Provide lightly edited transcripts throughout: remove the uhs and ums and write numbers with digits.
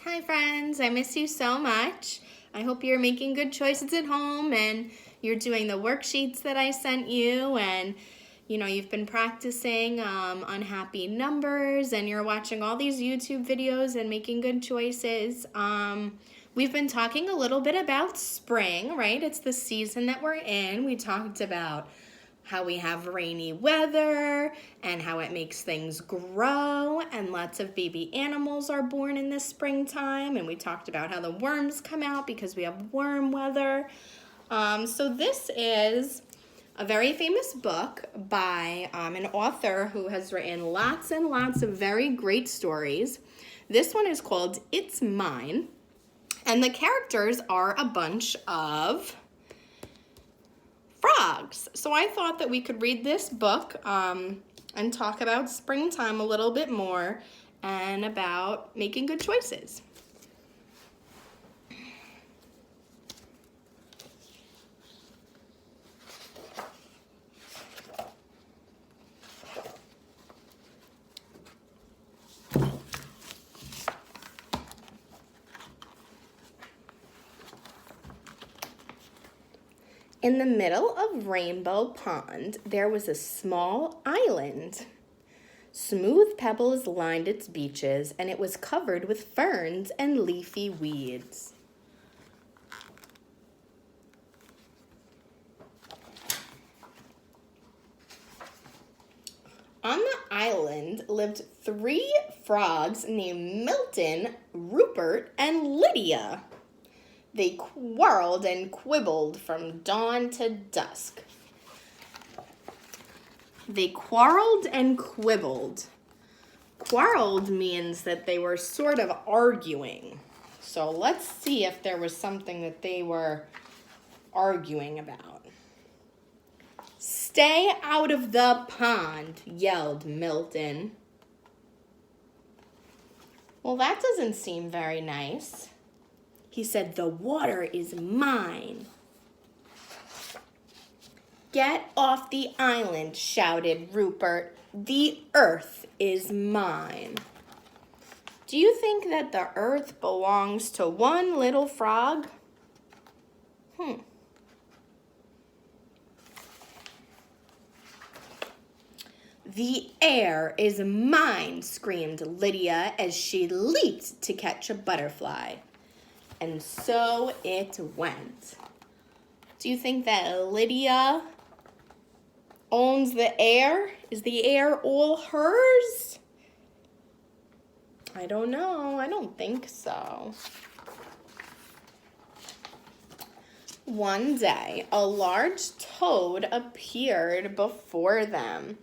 Hi friends, I miss you so much. I hope you're making good choices at home and you're doing the worksheets that I sent you, and you've been practicing unhappy numbers, and you're watching all these YouTube videos and making good choices. We've been talking a little bit about spring, right? It's the season that we're in. We talked about how we have rainy weather and how it makes things grow, and lots of baby animals are born in the springtime, and we talked about how the worms come out because we have worm weather. So this is a very famous book by an author who has written lots and lots of very great stories. This one is called It's Mine, and the characters are a bunch of frogs. So I thought that we could read this book and talk about springtime a little bit more and about making good choices. In the middle of Rainbow Pond, there was a small island. Smooth pebbles lined its beaches, and it was covered with ferns and leafy weeds. On the island lived 3 frogs named Milton, Rupert, and Lydia. They quarreled and quibbled from dawn to dusk. They quarreled and quibbled. Quarreled means that they were sort of arguing. So let's see if there was something that they were arguing about. "Stay out of the pond," yelled Milton. Well, that doesn't seem very nice. He said, "The water is mine." "Get off the island," shouted Rupert. "The earth is mine." Do you think that the earth belongs to one little frog? "The air is mine," screamed Lydia as she leaped to catch a butterfly. And so it went. Do you think that Lydia owns the air? Is the air all hers? I don't know. I don't think so. One day, a large toad appeared before them.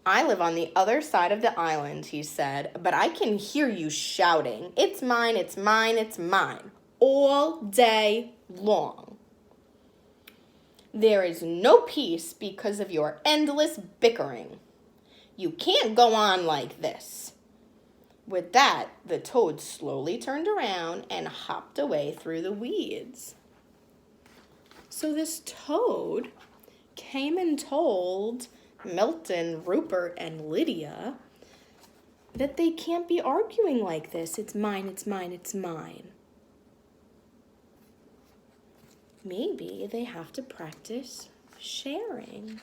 "I live on the other side of the island," he said, "but I can hear you shouting, 'It's mine, it's mine, it's mine,' all day long. There is no peace because of your endless bickering. You can't go on like this." With that, the toad slowly turned around and hopped away through the weeds. So this toad came and told Milton, Rupert, and Lydia that they can't be arguing like this. "It's mine, it's mine, it's mine." Maybe they have to practice sharing.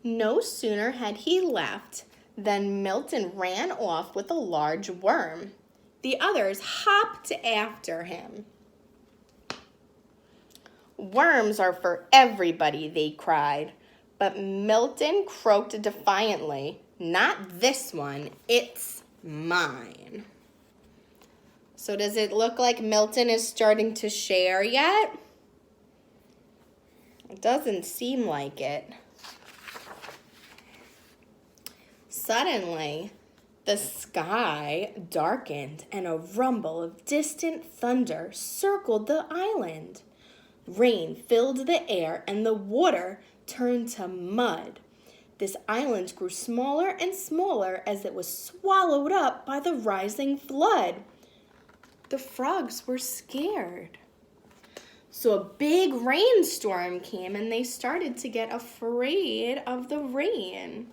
No sooner had he left than Milton ran off with a large worm. The others hopped after him. "Worms are for everybody," they cried. But Milton croaked defiantly, "Not this one, it's mine." So does it look like Milton is starting to share yet? It doesn't seem like it. Suddenly, the sky darkened and a rumble of distant thunder circled the island. Rain filled the air and the water turned to mud. This island grew smaller and smaller as it was swallowed up by the rising flood. The frogs were scared. So a big rainstorm came and they started to get afraid of the rain.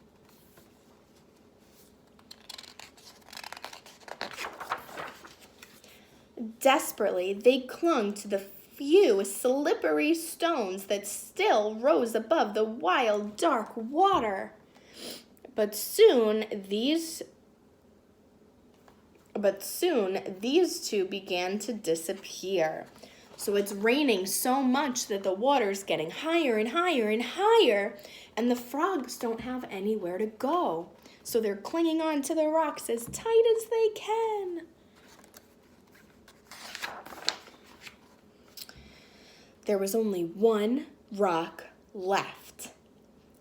Desperately, they clung to the few slippery stones that still rose above the wild, dark water. But soon these two began to disappear. So it's raining so much that the water's getting higher and higher and higher, and the frogs don't have anywhere to go. So they're clinging on to the rocks as tight as they can. There was only one rock left,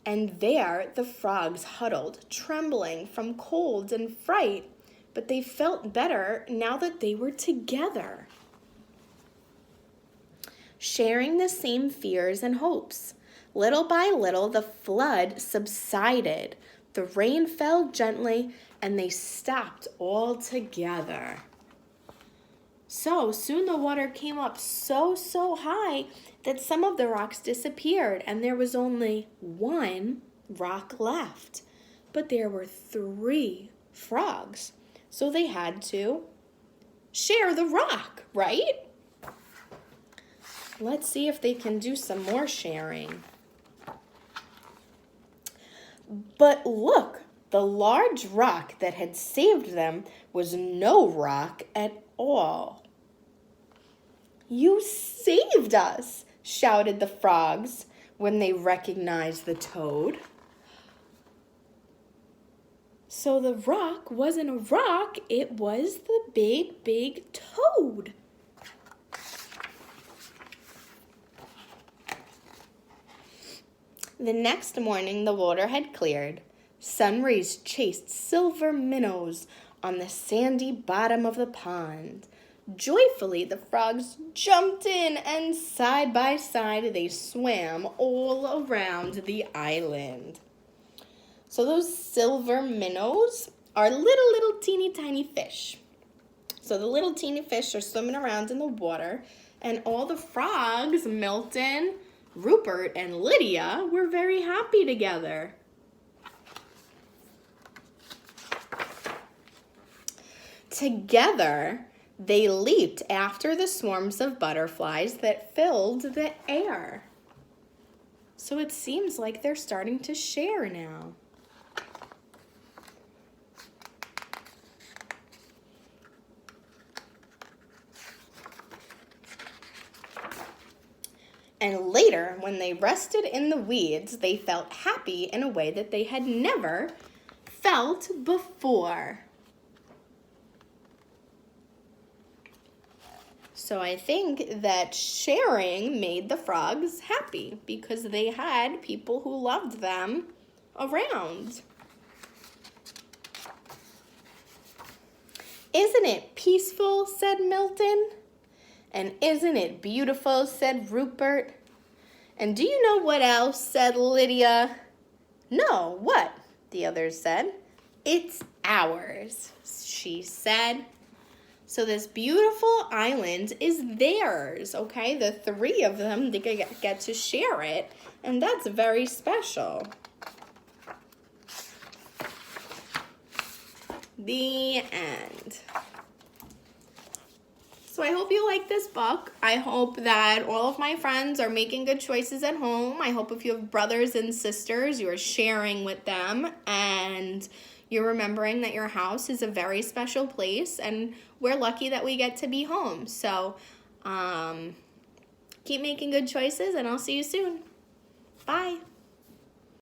and there the frogs huddled, trembling from cold and fright, but they felt better now that they were together, sharing the same fears and hopes. Little by little, the flood subsided. The rain fell gently, and they stopped altogether. So soon the water came up so high that some of the rocks disappeared, and there was only one rock left. But there were 3 frogs, so they had to share the rock, right? Let's see if they can do some more sharing. But look, the large rock that had saved them was no rock at all. "You saved us!" shouted the frogs when they recognized the toad. So the rock wasn't a rock, it was the big toad. The next morning, the water had cleared. Sun rays chased silver minnows on the sandy bottom of the pond. Joyfully, the frogs jumped in, and side by side, they swam all around the island. So those silver minnows are little teeny tiny fish. So the little teeny fish are swimming around in the water, and all the frogs, Milton, Rupert, and Lydia, were very happy together. Together, they leaped after the swarms of butterflies that filled the air. So it seems like they're starting to share now. And later, when they rested in the weeds, they felt happy in a way that they had never felt before. So I think that sharing made the frogs happy because they had people who loved them around. "Isn't it peaceful?" said Milton. "And isn't it beautiful?" said Rupert. "And do you know what else?" said Lydia. "No, what?" the others said. "It's ours," she said. So this beautiful island is theirs, okay? The 3 of them, they get to share it, and that's very special. The end. So I hope you like this book. I hope that all of my friends are making good choices at home. I hope if you have brothers and sisters, you are sharing with them and you're remembering that your house is a very special place and we're lucky that we get to be home. So keep making good choices and I'll see you soon. Bye.